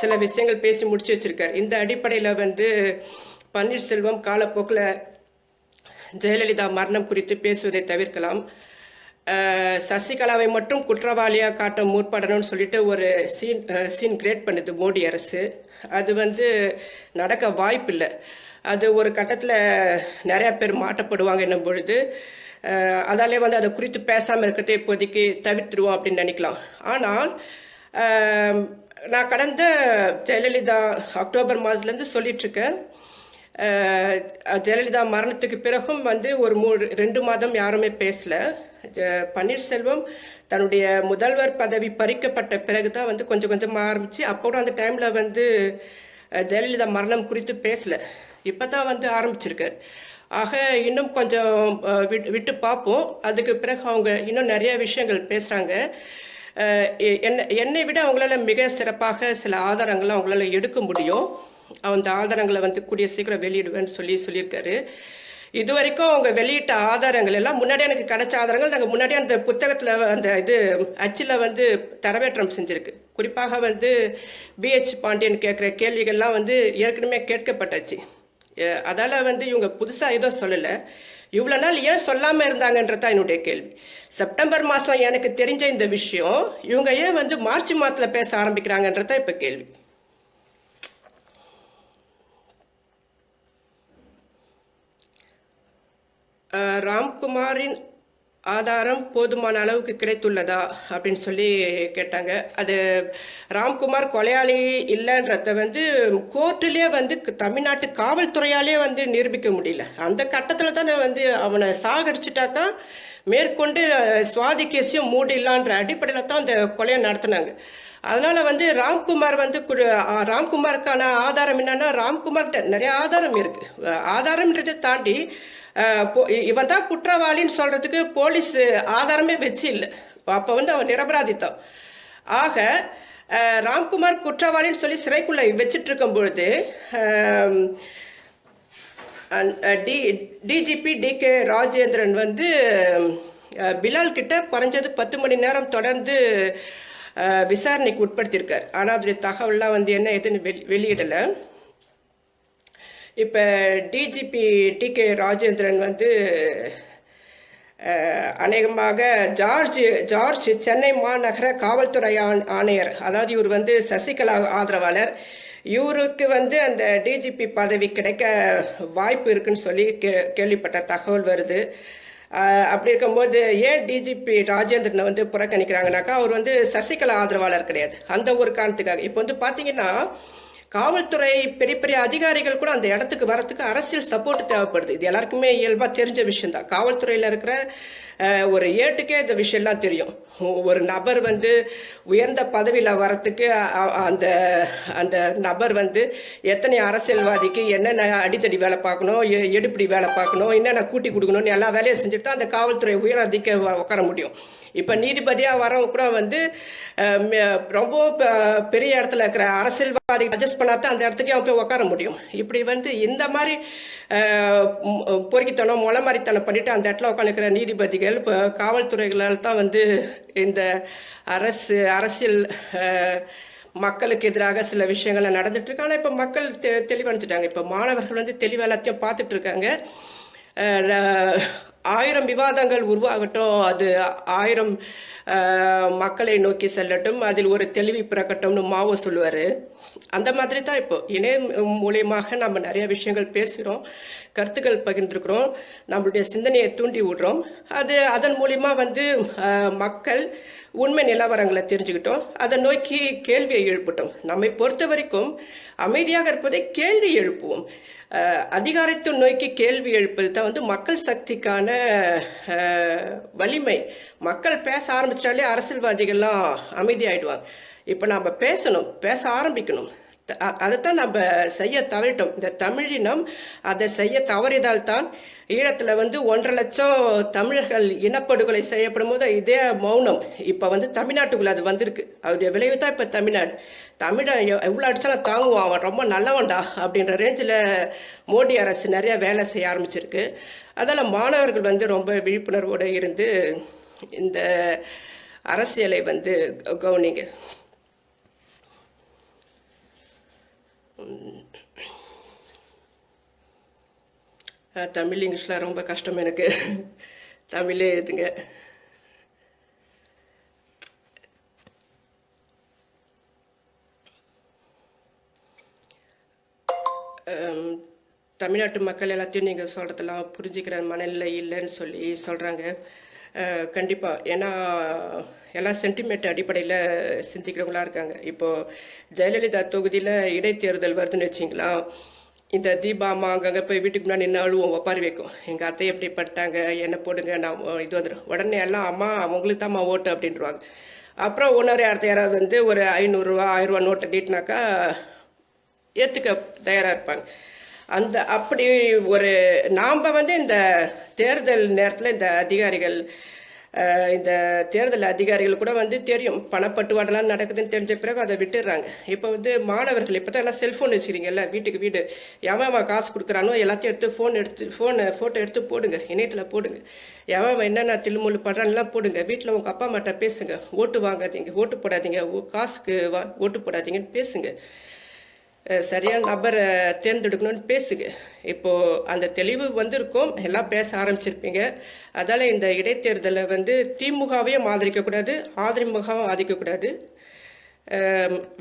சில விஷயங்கள் பேசி முடிச்சு வச்சிருக்காரு. இந்த அடிப்படையில் வந்து பன்னீர்செல்வம் காலப்போக்கில் ஜெயலலிதா மரணம் குறித்து பேசுவதை தவிர்க்கலாம். சசிகலாவை மட்டும் குற்றவாளியாக காட்ட முற்படணும்னு சொல்லிட்டு ஒரு சீன் கிரியேட் பண்ணுது மோடி அரசு. அது வந்து நடக்க வாய்ப்பில்லை. அது ஒரு கட்டத்தில் நிறையா பேர் மாட்டப்படுவாங்க என்னும் பொழுது அதாலே வந்து அதை குறித்து பேசாமல் இருக்கிறதே இப்போதைக்கு தவிர்த்துருவோம் அப்படின்னு நினைக்கலாம். ஆனால் நான் கடந்த ஜெயலலிதா அக்டோபர் மாதத்துலேருந்து சொல்லிகிட்ருக்கேன். ஜெயலலிதா மரணத்துக்கு பிறகும் வந்து ஒரு 2 மாதம் யாருமே பேசலை. பன்னீர்செல்வம் தன்னுடைய முதல்வர் பதவி பறிக்கப்பட்ட பிறகு தான் வந்து கொஞ்சம் கொஞ்சமாக ஆரம்பித்து, அப்போ அந்த டைமில் வந்து ஜெயலலிதா மரணம் குறித்து பேசலை. இப்போ தான் வந்து ஆரம்பிச்சிருக்காரு. ஆக இன்னும் கொஞ்சம் விட்டு பார்ப்போம். அதுக்கு பிறகு அவங்க இன்னும் நிறைய விஷயங்கள் பேசுகிறாங்க. என்னை விட அவங்களால மிக சிறப்பாக சில ஆதாரங்களை அவங்களால எடுக்க முடியும். அந்த ஆதாரங்களை வந்து கூடிய சீக்கிரம் வெளியிடுவேன்னு சொல்லியிருக்காரு. இது வரைக்கும் அவங்க வெளியிட்ட ஆதாரங்கள் எல்லாம் முன்னாடி எனக்கு கிடைச்ச ஆதாரங்கள் நாங்கள் முன்னாடி அந்த புத்தகத்தில் அந்த இது அச்சில் வந்து தரவேற்றம் செஞ்சுருக்கு. குறிப்பாக வந்து பிஹெச் பாண்டியன் கேட்குற கேள்விகள்லாம் வந்து ஏற்கனவே கேட்கப்பட்டாச்சு. அதால் வந்து இவங்க புதுசாக எதுவும் சொல்லலை. இவ்வளோ நாள் ஏன் சொல்லாமல் இருந்தாங்கன்றதான் என்னுடைய கேள்வி. செப்டம்பர் மாதம் எனக்கு தெரிஞ்ச இந்த விஷயம் இவங்க ஏன் வந்து மார்ச் மாதத்தில் பேச ஆரம்பிக்கிறாங்கன்றதான் இப்போ கேள்வி. ராம்குமாரின் ஆதாரம் போதுமான அளவுக்கு கிடைத்துள்ளதா அப்படின்னு சொல்லி கேட்டாங்க. அது ராம்குமார் கொலையாளி இல்லைன்றத வந்து கோர்ட்டிலே வந்து தமிழ்நாட்டு காவல்துறையாலே வந்து நிரூபிக்க முடியல. அந்த கட்டத்தில் தானே வந்து அவனை சாகடிச்சிட்டாக்கா மேற்கொண்டு சுவாதி கேஸையும் மூடிடலான்ற அடிப்படையில் தான் அந்த கொலையை நடத்தினாங்க. அதனால வந்து ராம்குமார் வந்து ராம்குமாருக்கான ஆதாரம் என்னன்னா, ராம்குமார்கிட்ட நிறைய ஆதாரம் இருக்கு. ஆதாரம்ன்றதை தாண்டி இவன் தான் குற்றவாளின்னு சொல்றதுக்கு போலீஸ் ஆதாரமே வச்சு இல்லை. அப்போ வந்து அவன் நிரபராதித்தான். ஆக ராம்குமார் குற்றவாளின்னு சொல்லி சிறைக்குள்ள வச்சிட்டு இருக்கும் பொழுது டிஜிபி DK ராஜேந்திரன் வந்து பிலால் கிட்ட குறைஞ்சது 10 மணி நேரம் தொடர்ந்து விசாரணைக்கு உட்படுத்தியிருக்கார். ஆனால் அதோடைய தகவல்லாம் வந்து என்ன எதுன்னு வெளியிடலை. இப்போ டிஜிபி DK ராஜேந்திரன் வந்து அநேகமாக ஜார்ஜ் சென்னை மாநகர காவல்துறை ஆணையர், அதாவது இவர் வந்து சசிகலா ஆதரவாளர், இவருக்கு வந்து அந்த டிஜிபி பதவி கிடைக்க வாய்ப்பு இருக்குன்னு சொல்லி கேள்விப்பட்ட தகவல் வருது. அப்படி இருக்கும்போது ஏன் டிஜிபி ராஜேந்திரனை வந்து புறக்கணிக்கிறாங்கனாக்கா, அவர் வந்து சசிகலா ஆதரவாளர் கிடையாது. அந்த ஒரு காரணத்துக்காக இப்போ வந்து பார்த்தீங்கன்னா காவல்துறை பெரிய பெரிய அதிகாரிகள் கூட அந்த இடத்துக்கு வரத்துக்கு அரசியல் சப்போர்ட் தேவைப்படுது. இது எல்லாருக்குமே இயல்பாக தெரிஞ்ச விஷயம் தான். காவல்துறையில் இருக்கிற ஒரு ஏட்டுக்கே இந்த விஷயம்லாம் தெரியும். ஒரு நபர் வந்து உயர்ந்த பதவியில் வரத்துக்கு அந்த அந்த நபர் வந்து எத்தனை அரசியல்வாதிக்கு என்னென்ன அடித்தடி வேலை பார்க்கணும், எடுப்படி வேலை பார்க்கணும், என்னென்ன கூட்டி கொடுக்கணும்னு எல்லா வேலையும் செஞ்சுட்டு தான் அந்த காவல்துறை உயர் அதிக உட்கார முடியும். இப்போ நீதிபதியாக வரவங்க கூட வந்து ரொம்ப பெரிய இடத்துல இருக்கிற அரசியல்வாதி அட்ஜஸ்ட் பண்ணாதான் அந்த இடத்துக்கே அவங்க போய் உட்கார முடியும். இப்படி வந்து இந்த மாதிரி பொறுக்கித்தனம் மொளமாரித்தனம் பண்ணிட்டு அந்த இடத்துல உட்காந்துக்கிற நீதிபதிகள் காவல்துறைகளால் தான் வந்து இந்த அரசியல் மக்களுக்கு எதிராக சில விஷயங்கள்லாம் நடந்துட்டு இருக்கு. ஆனால் இப்போ மக்கள் தெளிவடைஞ்சிட்டாங்க. இப்போ மாணவர்கள் வந்து தெளிவாக எல்லாத்தையும் பார்த்துட்டு இருக்காங்க. 1000 விவாதங்கள் உருவாகட்டும், அது 1000 மக்களை நோக்கி செல்லட்டும், அதில் ஒரு தெளிவு பிறக்கட்டும்னு மாவோ சொல்லுவார். அந்த மாதிரி தான் இப்போ இணையம் மூலியமாக நம்ம நிறைய விஷயங்கள் பேசுகிறோம், கருத்துக்கள் பகிர்ந்துருக்கிறோம், நம்மளுடைய சிந்தனையை தூண்டி விடுறோம். அதன் மூலியமா வந்து மக்கள் உண்மை நிலவரங்களை தெரிஞ்சுக்கிட்டோம், அதை நோக்கி கேள்வியை எழுப்பட்டோம். நம்மை பொறுத்த வரைக்கும் அமைதியாக இருப்பதை கேள்வி எழுப்புவோம். அதிகாரத்தை நோக்கி கேள்வி எழுப்பது தான் வந்து மக்கள் சக்திக்கான வலிமை. மக்கள் பேச ஆரம்பிச்சிட்டாலே அரசியல்வாதிகள்லாம் அமைதியாயிடுவாங்க. இப்போ நம்ம பேசணும், பேச ஆரம்பிக்கணும். அதைத்தான் நம்ம செய்ய தவறிட்டோம். இந்த தமிழினம் அதை செய்ய தவறிதால் தான் ஈழத்துல வந்து 1.5 லட்சம் தமிழர்கள் இனப்படுகொலை செய்யப்படும் போது இதே மௌனம் இப்ப வந்து தமிழ்நாட்டுக்குள்ள அது வந்திருக்கு. அவருடைய விளைவு தான் இப்ப தமிழை எவ்வளவு அடிச்சாலும் தாங்குவான், அவன் ரொம்ப நல்லவன்டா அப்படின்ற ரேஞ்சில் மோடி அரசு நிறைய வேலை செய்ய ஆரம்பிச்சிருக்கு. அதனால மாணவர்கள் வந்து ரொம்ப விழிப்புணர்வோடு இருந்து இந்த அரசியலை வந்து கவனிங்க. தமிழ் இங்கிலீஷ்ல ரொம்ப கஷ்டம் எனக்கு, தமிழே எழுதுங்க. தமிழ்நாட்டு மக்கள் எல்லாத்தையும் நீங்கள் சொல்கிறதெல்லாம் புரிஞ்சுக்கிற மனநிலை இல்லைன்னு சொல்லி சொல்கிறாங்க. கண்டிப்பாக, ஏன்னா எல்லாம் சென்டிமெண்ட் அடிப்படையில் சிந்திக்கிறவங்களா இருக்காங்க. இப்போது ஜெயலலிதா தொகுதியில் இடைத்தேர்தல் வருதுன்னு வச்சிங்களா, இந்த தீபாமா அங்கங்கே போய் வீட்டுக்கு முன்னாடி நின்று அழுவோம், ஒப்பாரி வைக்கும். எங்கள் அத்தை எப்படி பட்டாங்க, என்ன போடுங்க, நான் இது வந்துடும். உடனே எல்லாம் அம்மா அவங்களுக்கு தான்மா ஓட்டு அப்படின்ட்டுருவாங்க. அப்புறம் ஒன்றரை யாராவது வந்து ஒரு 500 ரூபா 1000 ரூபா நோட்டை நீட்டினாக்கா ஏற்றுக்க தயாராக இருப்பாங்க. அப்படி ஒரு நாம் வந்து இந்த தேர்தல் நேரத்தில் இந்த தேர்தல் அதிகாரிகள் கூட வந்து தெரியும் பணப்பட்டுவாடெல்லாம் நடக்குதுன்னு தெரிஞ்ச பிறகு அதை விட்டுடுறாங்க. இப்போ வந்து மாணவர்கள் இப்போ தான் எல்லாம் செல்ஃபோன் வச்சுக்கிறீங்கல்ல, வீட்டுக்கு வீடு எவன் காசு கொடுக்குறானோ எல்லாத்தையும் எடுத்து ஃபோட்டோ எடுத்து போடுங்க, இணையத்தில் போடுங்க. எவன் என்னென்ன தில்முள்ளு பண்ணுறான்லாம் போடுங்க. வீட்டில் உங்கள் அப்பா அம்மாட்ட பேசுங்க, ஓட்டு வாங்காதீங்க, ஓட்டு போடாதீங்க, காசுக்கு ஓட்டு போடாதீங்கன்னு பேசுங்க, சரியான நபரை தேர்ந்தெடுக்கணும்னு பேசுங்க. இப்போ அந்த தெளிவு வந்திருக்கும், எல்லாம் பேச ஆரம்பிச்சிருப்பீங்க. அதால இந்த இடைத்தேர்தலை வந்து திமுகவையும் ஆதரிக்கக்கூடாது, அதிமுகவும் ஆதரிக்கக்கூடாது.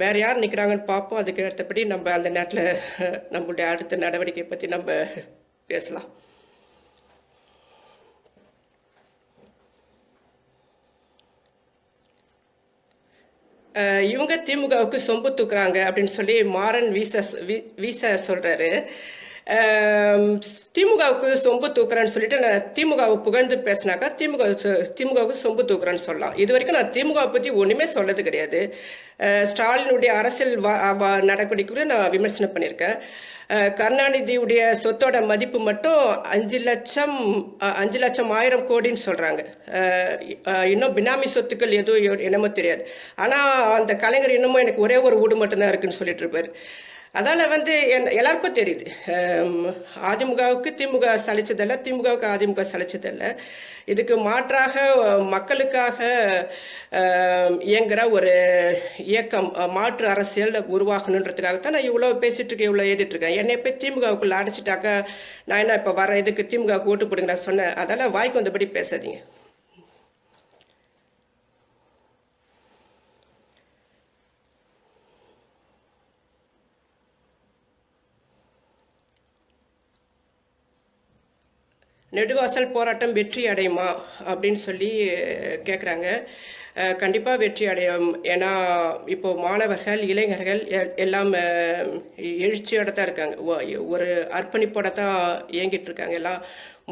வேற யார் நிற்கிறாங்கன்னு பார்ப்போம். அதுக்கு அடுத்தபடி நம்ம அந்த நேரத்தில் நம்மளுடைய அடுத்த நடவடிக்கை பற்றி நம்ம பேசலாம். இவங்க திமுகவுக்கு சொம்பு தூக்குறாங்க அப்படின்னு சொல்லி மாறன் வீச சொல்றாரு. திமுகவுக்கு சொம்பு தூக்குறேன்னு சொல்லிட்டு நான் திமுகவை புகழ்ந்து பேசினாக்கா திமுகவுக்கு சொம்பு தூக்குறேன்னு சொல்லலாம். இது வரைக்கும் நான் திமுகவை பற்றி ஒன்றுமே சொல்றது கிடையாது. ஸ்டாலினுடைய அரசியல் நடவடிக்கைகளை நான் விமர்சனம் பண்ணியிருக்கேன். கருணாநிதியுடைய சொத்தோட மதிப்பு மட்டும் 5 லட்சம் 1000 கோடின்னு சொல்றாங்க. இன்னும் பினாமி சொத்துக்கள் எதுவும் என்னமோ தெரியாது. ஆனா அந்த கலைஞர் இன்னமும் எனக்கு ஒரே ஒரு வீடு மட்டும்தான் இருக்குன்னு சொல்லிட்டு இருப்பாரு. அதால வந்து எல்லாருக்கும் தெரியுது, அதிமுகவுக்கு திமுக சலிச்சதில்லை, திமுகவுக்கு அதிமுக சலிச்சதில்லை. இதுக்கு மாற்றாக மக்களுக்காக இயங்குற ஒரு இயக்கம், மாற்று அரசியல் உருவாகணுன்றதுக்காகத்தான் நான் இவ்வளோ பேசிட்டு இருக்கேன், இவ்வளோ எழுதிட்டு இருக்கேன். என்னை போய் திமுகவுக்குள்ள அடைச்சிட்டாக்கா நான் என்ன இப்போ வர இதுக்கு திமுகவுக்கு ஓட்டு போடுங்க நான் சொன்னேன். அதெல்லாம் வாய்க்கு வந்தபடி பேசாதீங்க. நெடுவாசல் போராட்டம் வெற்றி அடையுமா அப்படின்னு சொல்லி கேட்குறாங்க. கண்டிப்பாக வெற்றி அடையும். ஏன்னா இப்போ மாணவர்கள் இளைஞர்கள் எல்லாம் எழுச்சியோட தான் இருக்காங்க, ஒரு அர்ப்பணிப்போட தான் இயங்கிட்டு இருக்காங்க. எல்லாம்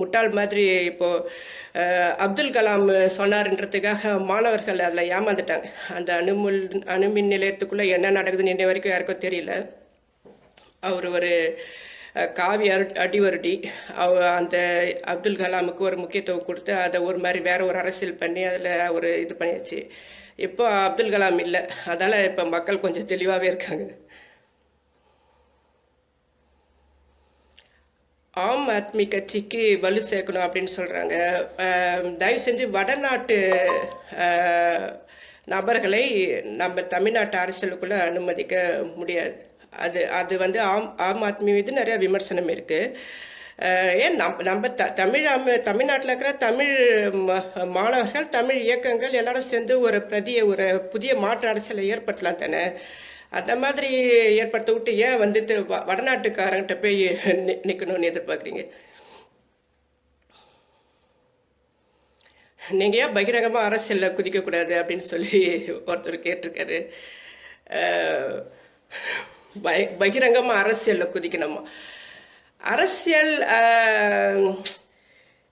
முட்டாள் மாதிரி இப்போ அப்துல் கலாம் சொன்னார்ன்றதுக்காக மாணவர்கள் அதில் ஏமாந்துட்டாங்க. அந்த அணுமின் நிலையத்துக்குள்ளே என்ன நடக்குதுன்னு இன்ன வரைக்கும் யாருக்கும் தெரியல. அவர் ஒரு காவி அடிவருடி அந்த அப்துல் கலாமுக்கு ஒரு முக்கியத்துவம் கொடுத்து அதை ஒரு மாதிரி வேற ஒரு அரசியல் பண்ணி அதில் ஒரு இது பண்ணியாச்சு. இப்போ அப்துல் கலாம் இல்லை, அதால இப்போ மக்கள் கொஞ்சம் தெளிவாகவே இருக்காங்க. ஆம் ஆத்மி கட்சிக்கு வலு சேர்க்கணும் அப்படின்னு சொல்றாங்க. தயவு செஞ்சு வடநாட்டு நபர்களை நம்ம தமிழ்நாட்டு அரசியலுக்குள்ள அனுமதிக்க முடியாது. அது வந்து ஆம் ஆத்மி மீது நிறைய விமர்சனம் இருக்கு. ஏன் நம்ம தமிழ்நாட்டில் இருக்கிற தமிழ் மாணவர்கள், தமிழ் இயக்கங்கள் எல்லாரும் சேர்ந்து ஒரு புதிய மாற்று அரசியலை ஏற்படுத்தலாம் தானே. அந்த மாதிரி ஏற்படுத்த விட்டு ஏன் வந்துட்டு வடநாட்டுக்காரங்கிட்ட போய் நிக்கணும்னு எதிர்பார்க்குறீங்க? நீங்க ஏன் பகிரங்கமா அரசியல்ல குதிக்க கூடாது அப்படின்னு சொல்லி ஒருத்தர் கேட்டிருக்காரு. அஹ், பகிரங்கமா அரசியல்ல குதிக்கணுமா? அரசியல்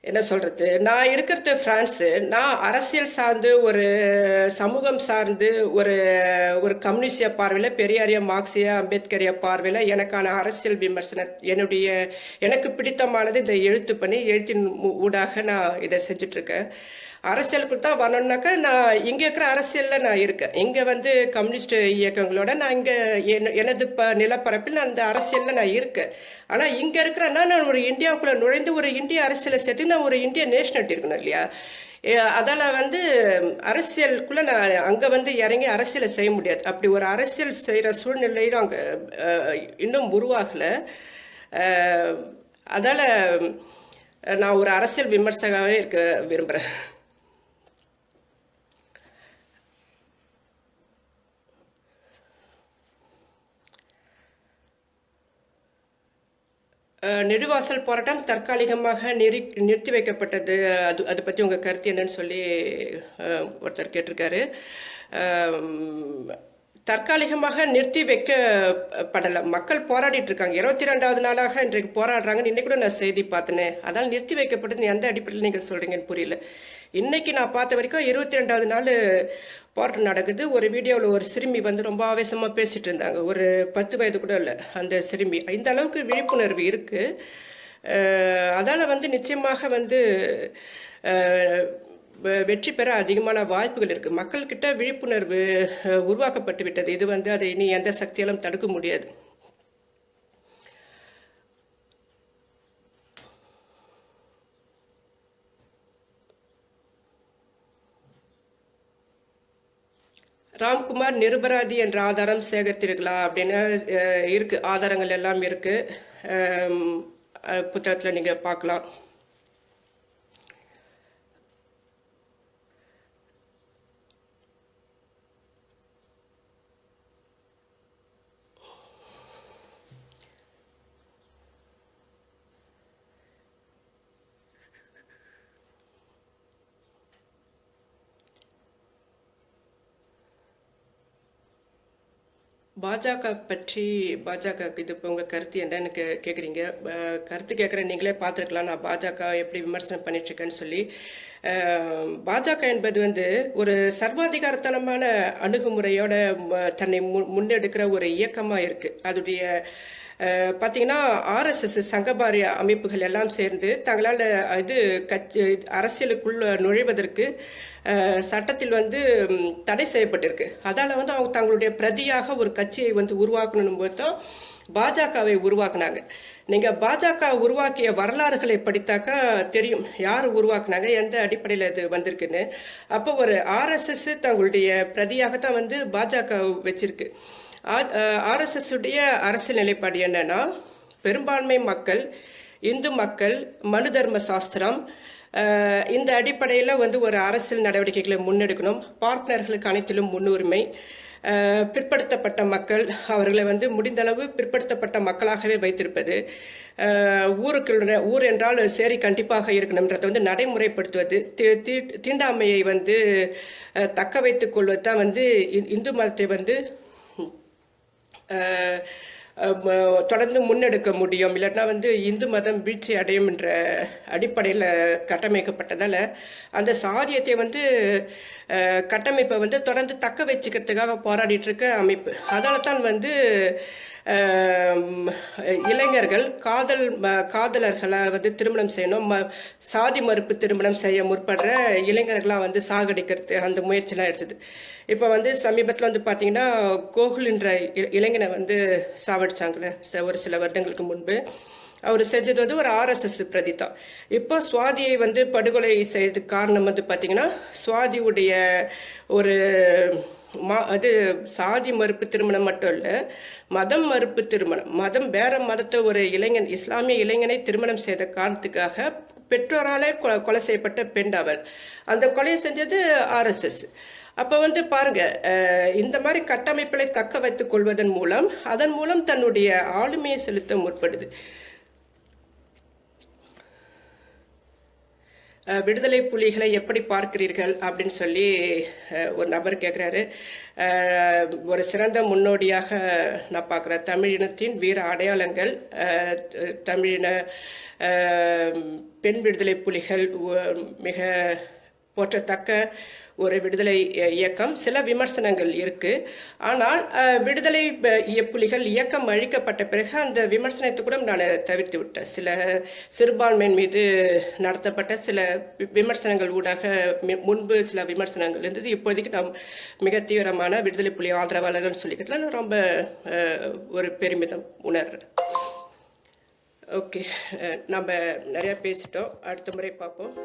என்ன சொல்றது, நான் இருக்கிறது பிரான்ஸு. நான் அரசியல் சார்ந்து ஒரு சமூகம் சார்ந்து ஒரு ஒரு கம்யூனிஸ்டிய பார்வையில, பெரியாரிய மார்க்சிய அம்பேத்கரிய பார்வையில எனக்கான அரசியல் விமர்சனம் எனக்கு பிடித்தமானது இந்த எழுத்து பணி. எழுத்தின் ஊடாக நான் இதை செஞ்சுட்டு இருக்கேன். அரசியலுக்கு தான் வரணும்னாக்கா நான் இங்க இருக்கிற அரசியல்ல நான் இருக்கேன். இங்க வந்து கம்யூனிஸ்ட் இயக்கங்களோட நான் இங்க எனது நிலப்பரப்பில் நான் இந்த அரசியல்ல நான் இருக்கேன். ஆனா இங்க இருக்கிறேன்னா நான் ஒரு இந்தியாவுக்குள்ள நுழைந்து ஒரு இந்திய அரசியலை சேர்த்து நான் ஒரு இந்திய நேஷனாலிட்டி இருக்கணும் இல்லையா? அதால வந்து அரசியலுக்குள்ள நான் அங்க வந்து இறங்கி அரசியலை செய்ய முடியாது. அப்படி ஒரு அரசியல் செய்யற சூழ்நிலையிலும் அங்க இன்னும் உருவாகல. அதால நான் ஒரு அரசியல் விமர்சகவே இருக்க விரும்புறேன். நெடுவாசல் போராட்டம் தற்காலிகமாக நிறுத்தி வைக்கப்பட்டது. அதை பற்றி உங்கள் கருத்து என்னன்னு சொல்லி ஒருத்தர் கேட்டிருக்காரு. தற்காலிகமாக நிறுத்தி வைக்கப்படலை. மக்கள் போராடிட்டு இருக்காங்க. 22வது நாளாக இன்றைக்கு போராடுறாங்கன்னு இன்னைக்கு கூட நான் செய்தி பார்த்தேனே. அதால் நிறுத்தி வைக்கப்பட்டது எந்த அடிப்படையில் நீங்கள் சொல்றீங்கன்னு புரியல. இன்னைக்கு நான் பார்த்த வரைக்கும் 22வது நாள் போராட்டம் நடக்குது. ஒரு வீடியோவில் ஒரு சிறுமி வந்து ரொம்ப ஆவேசமா பேசிட்டு இருந்தாங்க. ஒரு 10 வயது கூட இல்லை அந்த சிறுமி. இந்த அளவுக்கு விழிப்புணர்வு இருக்கு. அதால வந்து நிச்சயமாக வந்து வெற்றி பெற அதிகமான வாய்ப்புகள் இருக்கு. மக்கள்கிட்ட விழிப்புணர்வு உருவாக்கப்பட்டு விட்டது. இது வந்து அதை இனி எந்த சக்தியாலும் தடுக்க முடியாது. ராம்குமார் நிரபராதி என்ற ஆதாரம் சேகரித்தீர்களா அப்படின்னு இருக்கு. ஆதாரங்கள் எல்லாம் இருக்கு. புத்தகத்துல நீங்க பார்க்கலாம். பாஜக பற்றி இது இப்போ உங்கள் கருத்து என்னன்னு கேட்குறீங்க. கருத்து கேட்குற நீங்களே பார்த்துருக்கலாம் நான் பாஜக எப்படி விமர்சனம் பண்ணிட்டு இருக்கேன்னு சொல்லி. பாஜக என்பது வந்து ஒரு சர்வாதிகாரத்தனமான அணுகுமுறையோட தன்னை முன்னெடுக்கிற ஒரு இயக்கமாக இருக்கு. அதுடைய பார்த்தீங்கன்னா ஆர்எஸ்எஸ் சங்கபாரிய அமைப்புகள் எல்லாம் சேர்ந்து தங்களால் இது அரசியலுக்குள்ள நுழைவதற்கு சட்டத்தில் வந்து தடை செய்யப்பட்டிருக்கு. அதால வந்து அவங்க தங்களுடைய பிரதியாக ஒரு கட்சியை வந்து உருவாக்கணும் போது தான் பாஜகவை உருவாக்குனாங்க. நீங்க பாஜக உருவாக்கிய வரலாறுகளை படித்தாக்கா தெரியும் யார் உருவாக்குனாங்க, எந்த அடிப்படையில் இது வந்திருக்குன்னு. அப்போ ஒரு ஆர்எஸ்எஸ் தங்களுடைய பிரதியாகத்தான் வந்து பாஜக வச்சிருக்கு. ஆர்எஸ்எஸ் உடைய அரசியல் நிலைப்பாடு என்னன்னா, பெரும்பான்மை மக்கள், இந்து மக்கள், மனு தர்ம சாஸ்திரம், இந்த அடிப்படையில் வந்து ஒரு அரசியல் நடவடிக்கைகளை முன்னெடுக்கணும். பார்ட்னர்களுக்கு அனைத்திலும் முன்னுரிமை, பிற்படுத்தப்பட்ட மக்கள் அவர்களை வந்து முடிந்தளவு பிற்படுத்தப்பட்ட மக்களாகவே வைத்திருப்பது, ஊர் என்றால் சரி கண்டிப்பாக இருக்கணும்ன்றதை வந்து நடைமுறைப்படுத்துவது, தீண்டாமையை வந்து தக்க வைத்துக் கொள்வது தான் வந்து இந்து மதத்தை வந்து தொடர்ந்து முன்னெடுக்க முடியும். இல்லைன்னா வந்து இந்து மதம் வீழ்ச்சி அடையும் என்ற அடிப்படையில் கட்டமைக்கப்பட்டதால அந்த சாதியத்தை வந்து கட்டமைப்பை வந்து தொடர்ந்து தக்க வச்சுக்கிறதுக்காக போராடிட்டு இருக்க அமைப்பு. அதால தான் வந்து இளைஞர்கள் காதலர்களை வந்து திருமணம் செய்யணும், சாதி மறுப்பு திருமணம் செய்ய முற்படுற இளைஞர்களாக வந்து சாகடிக்கிறது அந்த முயற்சிலாம் எடுத்தது. இப்போ வந்து சமீபத்தில் வந்து பார்த்தீங்கன்னா கோகுல் என்ற இளைஞனை வந்து சாவடிச்சாங்களே ஒரு சில வருடங்களுக்கு முன்பு. அவர் செஞ்சது வந்து ஒரு ஆர்எஸ்எஸ் பிரதி தான். இப்போ சுவாதியை வந்து படுகொலை செய்யறதுக்கு காரணம் வந்து பார்த்தீங்கன்னா சுவாதியுடைய ஒரு அது சாதி மறுப்பு திருமணம் மட்டும் இல்லை, மதம் மறுப்பு திருமணம். வேற மதத்தை ஒரு இளைஞன், இஸ்லாமிய இளைஞனை திருமணம் செய்த காரணத்துக்காக பெற்றோராலே கொலை செய்யப்பட்ட பெண் அவள். அந்த கொலையை செஞ்சது RSS. அப்போ பாருங்க, இந்த மாதிரி கட்டமைப்புகளை தக்க வைத்துக் கொள்வதன் மூலம் அதன் மூலம் தன்னுடைய ஆளுமையை செலுத்த முற்படுது. விடுதலை புலிகளை எப்படி பார்க்கிறீர்கள் அப்படின்னு சொல்லி ஒரு நபர் கேட்குறாரு. ஒரு சிறந்த முன்னோடியாக நான் பார்க்குறேன். தமிழினத்தின் வீர அடையாளங்கள், தமிழின பெண் விடுதலை புலிகள் மிக போற்றத்தக்க ஒரு விடுதலை இயக்கம். சில விமர்சனங்கள் இருக்கு. ஆனால் விடுதலை புலிகள் இயக்கம் அழிக்கப்பட்ட பிறகு அந்த விமர்சனத்தை கூட நான் தவிர்த்து விட்டேன். சில சிறுபான்மையின் மீது நடத்தப்பட்ட சில விமர்சனங்கள் ஊடாக முன்பு சில விமர்சனங்கள் இருந்தது. இப்போதைக்கு நாம் மிக தீவிரமான விடுதலை புலி ஆதரவாளர்கள் சொல்லிக்கிறதுல நான் ரொம்ப ஒரு பெருமிதம் உணர்றேன். ஓகே, நம்ம நிறைய பேசிட்டோம். அடுத்த முறை பார்ப்போம்.